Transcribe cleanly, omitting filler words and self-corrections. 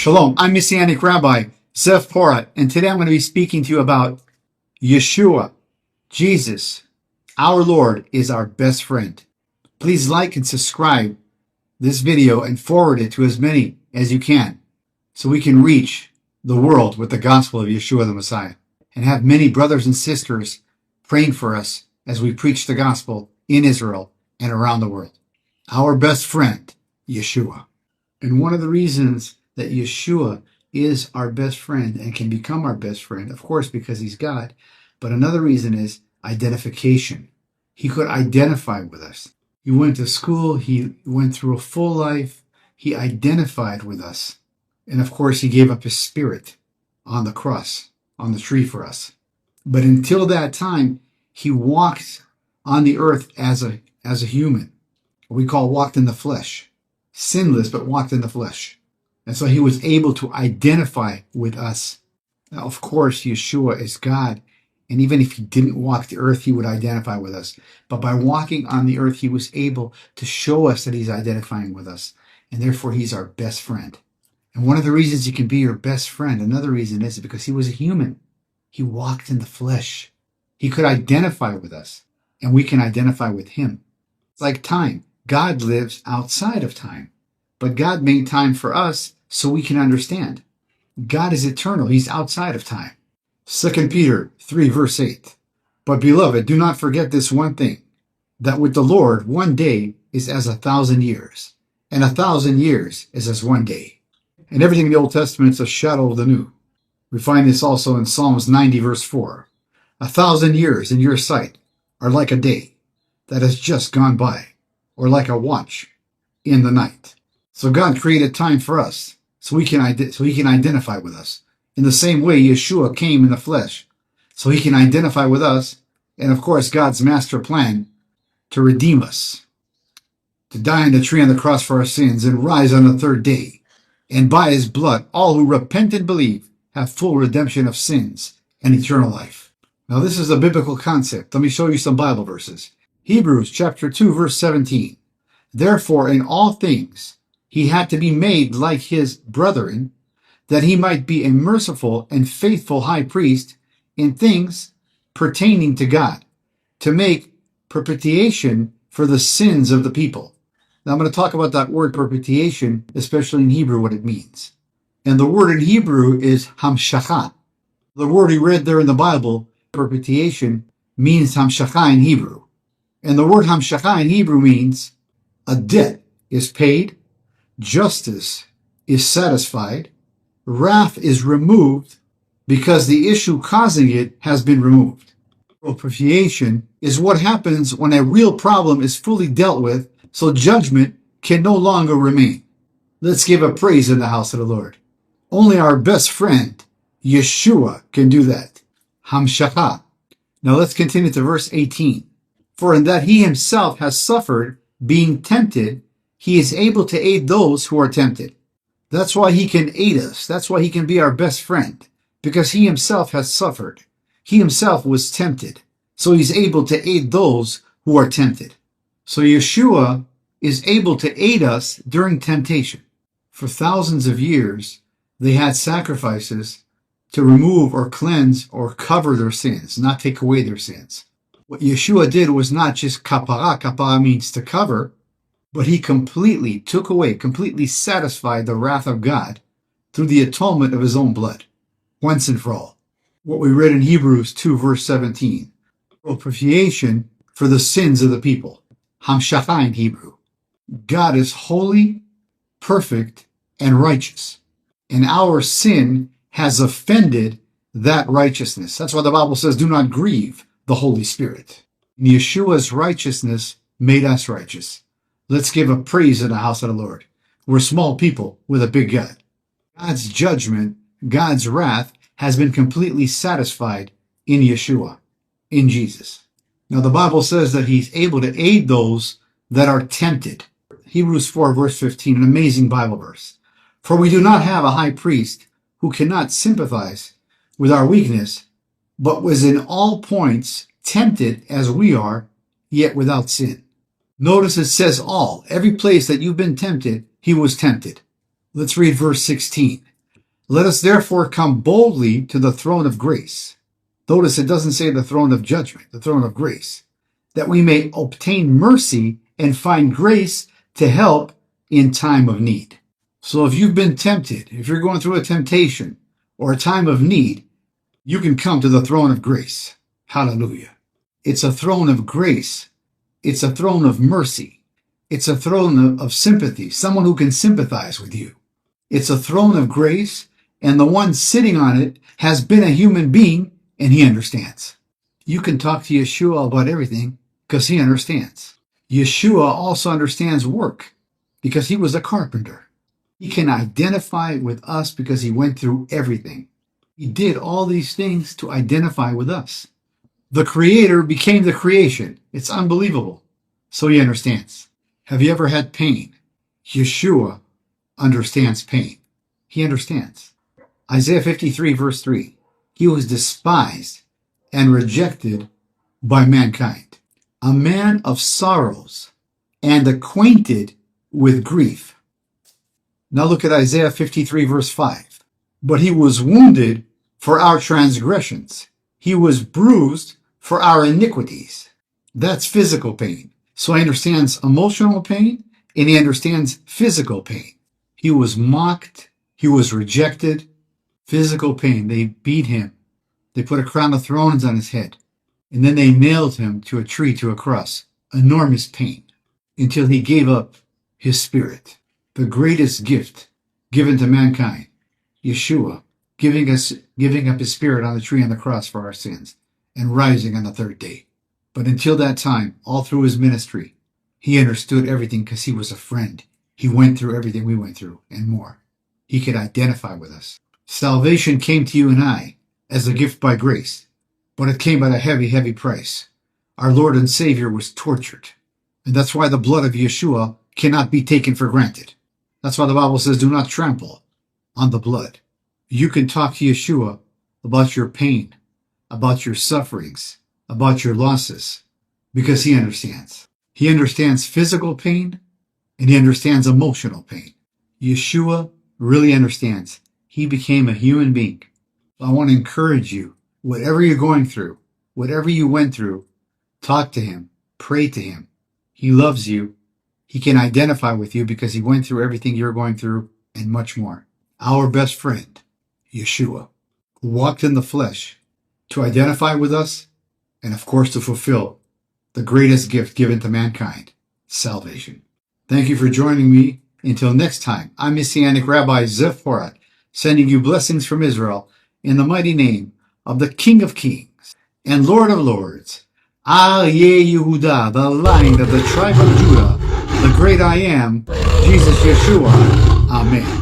Shalom, I'm Messianic Rabbi, Zev Porat, and today I'm going to be speaking to you about Yeshua. Jesus, our Lord, is our best friend. Please like and subscribe this video and forward it to as many as you can so we can reach the world with the gospel of Yeshua the Messiah and have many brothers and sisters praying for us as we preach the gospel in Israel and around the world. Our best friend, Yeshua. And one of the reasons that Yeshua is our best friend and can become our best friend, of course, because he's God, but another reason is identification. He could identify with us. He went to school, he went through a full life, he identified with us. And of course, he gave up his spirit on the cross, on the tree for us. But until that time, he walked on the earth as a human. What we call walked in the flesh. Sinless, but walked in the flesh. And so he was able to identify with us. Now, of course, Yeshua is God. And even if he didn't walk the earth, he would identify with us. But by walking on the earth, he was able to show us that he's identifying with us. And therefore, he's our best friend. And one of the reasons he can be your best friend, another reason is because he was a human. He walked in the flesh. He could identify with us. And we can identify with him. It's like time. God lives outside of time. But God made time for us so we can understand. God is eternal. He's outside of time. 2 Peter 3 verse 8. But beloved, do not forget this one thing, that with the Lord 1 day is as 1,000 years, and 1,000 years is as 1 day. And everything in the Old Testament is a shadow of the new. We find this also in Psalms 90 verse 4. 1,000 years in your sight are like a day that has just gone by, or like a watch in the night. So God created time for us so he can identify with us. In the same way, Yeshua came in the flesh so he can identify with us. And of course, God's master plan to redeem us, to die on the tree on the cross for our sins and rise on the third day. And by his blood, all who repent and believe have full redemption of sins and eternal life. Now, this is a biblical concept. Let me show you some Bible verses. Hebrews chapter 2, verse 17. Therefore, in all things, he had to be made like his brethren, that he might be a merciful and faithful high priest in things pertaining to God, to make propitiation for the sins of the people. Now I'm going to talk about that word propitiation, especially in Hebrew, what it means. And the word in Hebrew is hamshachah. The word we read there in the Bible, propitiation, means hamshachah in Hebrew. And the word hamshachah in Hebrew means a debt is paid, justice is satisfied, wrath is removed because the issue causing it has been removed. Propitiation is what happens when a real problem is fully dealt with, so judgment can no longer remain. Let's give a praise in the house of the Lord. Only our best friend, Yeshua, can do that. Hamshachah. Now let's continue to verse 18. For in that he himself has suffered, being tempted, he is able to aid those who are tempted. That's why he can aid us. That's why he can be our best friend. Because he himself has suffered. He himself was tempted. So he's able to aid those who are tempted. So Yeshua is able to aid us during temptation. For thousands of years, they had sacrifices to remove or cleanse or cover their sins, not take away their sins. What Yeshua did was not just kapara. Kapara means to cover. But he completely took away, completely satisfied the wrath of God through the atonement of his own blood, once and for all. What we read in Hebrews 2, verse 17. Propitiation for the sins of the people. Hamshachah in Hebrew. God is holy, perfect, and righteous. And our sin has offended that righteousness. That's why the Bible says, do not grieve the Holy Spirit. And Yeshua's righteousness made us righteous. Let's give a praise in the house of the Lord. We're small people with a big God. God's judgment, God's wrath, has been completely satisfied in Yeshua, in Jesus. Now the Bible says that he's able to aid those that are tempted. Hebrews 4 verse 15, an amazing Bible verse. For we do not have a high priest who cannot sympathize with our weakness, but was in all points tempted as we are, yet without sin. Notice it says all. Every place that you've been tempted, he was tempted. Let's read verse 16. Let us therefore come boldly to the throne of grace. Notice it doesn't say the throne of judgment, the throne of grace, that we may obtain mercy and find grace to help in time of need. So if you've been tempted, if you're going through a temptation or a time of need, you can come to the throne of grace. Hallelujah. It's a throne of grace. It's a throne of mercy. It's a throne of sympathy, someone who can sympathize with you. It's a throne of grace, and the one sitting on it has been a human being, and he understands. You can talk to Yeshua about everything because he understands. Yeshua also understands work because he was a carpenter. He can identify with us because he went through everything. He did all these things to identify with us. The Creator became the creation. It's unbelievable. So he understands. Have you ever had pain? Yeshua understands pain. He understands. Isaiah 53 verse 3. He was despised and rejected by mankind. A man of sorrows and acquainted with grief. Now look at Isaiah 53 verse 5. But he was wounded for our transgressions. He was bruised for our iniquities. That's physical pain. So he understands emotional pain and he understands physical pain. He was mocked. He was rejected. Physical pain. They beat him. They put a crown of thorns on his head. And then they nailed him to a tree, to a cross. Enormous pain. Until he gave up his spirit. The greatest gift given to mankind. Yeshua giving up his spirit on the tree on the cross for our sins. And rising on the third day. But until that time, all through his ministry, he understood everything because he was a friend. He went through everything we went through and more. He could identify with us. Salvation came to you and I as a gift by grace, but it came at a heavy, heavy price. Our Lord and Savior was tortured. And that's why the blood of Yeshua cannot be taken for granted. That's why the Bible says, do not trample on the blood. You can talk to Yeshua about your pain, about your sufferings, about your losses, because he understands. He understands physical pain, and he understands emotional pain. Yeshua really understands. He became a human being. I want to encourage you, whatever you're going through, whatever you went through, talk to him, pray to him. He loves you. He can identify with you because he went through everything you're going through and much more. Our best friend, Yeshua, who walked in the flesh to identify with us and, of course, to fulfill the greatest gift given to mankind, salvation. Thank you for joining me. Until next time, I'm Messianic Rabbi Zev Porat, sending you blessings from Israel in the mighty name of the King of Kings and Lord of Lords, Aryeh Yehuda, the Lion of the tribe of Judah, the great I am, Jesus Yeshua. Amen.